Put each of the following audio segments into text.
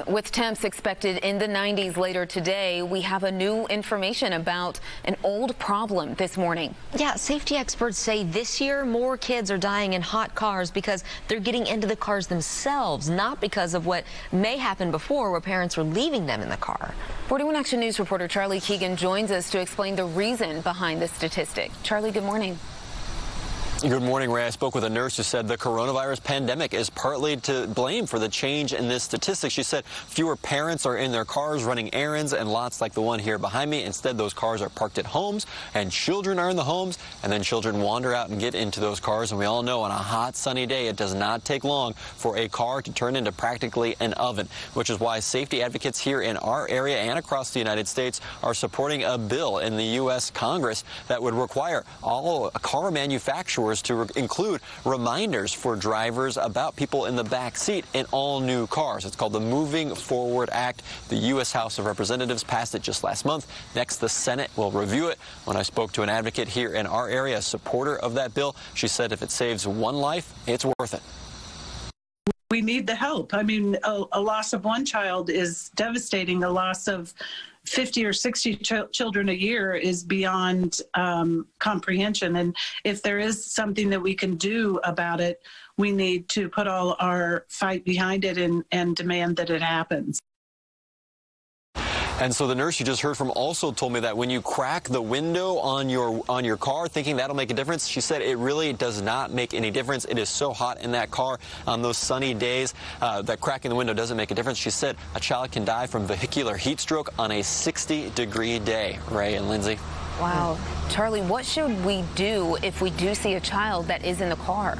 With temps expected in the 90s later today, we have a new information about an old problem this morning. Yeah, safety experts say this year more kids are dying in hot cars because they're getting into the cars themselves, not because of what may happen before where parents were leaving them in the car. 41 Action News reporter Charlie Keegan joins us to explain the reason behind this statistic. Charlie, good morning. Good morning, Ray. I spoke with a nurse who said the coronavirus pandemic is partly to blame for the change in this statistic. She said fewer parents are in their cars running errands and lots like the one here behind me. Instead, those cars are parked at homes and children are in the homes, and then children wander out and get into those cars. And we all know on a hot, sunny day, it does not take long for a car to turn into practically an oven, which is why safety advocates here in our area and across the United States are supporting a bill in the U.S. Congress that would require all car manufacturers to include reminders for drivers about people in the back seat in all new cars. It's called the Moving Forward Act. The U.S. House of Representatives passed it just last month. Next, the Senate will review it. When I spoke to an advocate here in our area, a supporter of that bill, she said if it saves one life, it's worth it. We need the help. I mean, a loss of one child is devastating. A loss of 50 or 60 children a year is beyond comprehension. And if there is something that we can do about it, we need to put all our fight behind it and demand that it happens. And so the nurse you just heard from also told me that when you crack the window on your car thinking that'll make a difference, she said it really does not make any difference. It is so hot in that car on those sunny days that cracking the window doesn't make a difference. She said a child can die from vehicular heat stroke on a 60-degree day. Ray and Lindsay. Wow. Charlie, what should we do if we do see a child that is in the car?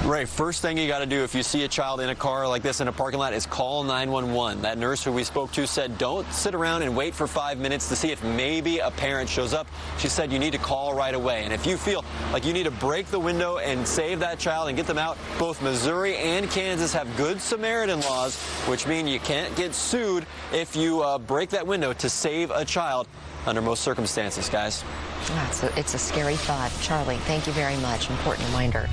Ray, first thing you got to do if you see a child in a car like this in a parking lot is call 911. That nurse who we spoke to said don't sit around and wait for 5 minutes to see if maybe a parent shows up. She said you need to call right away. And if you feel like you need to break the window and save that child and get them out, both Missouri and Kansas have Good Samaritan laws, which mean you can't get sued if you break that window to save a child under most circumstances, guys. It's a scary thought. Charlie, thank you very much. Important reminder.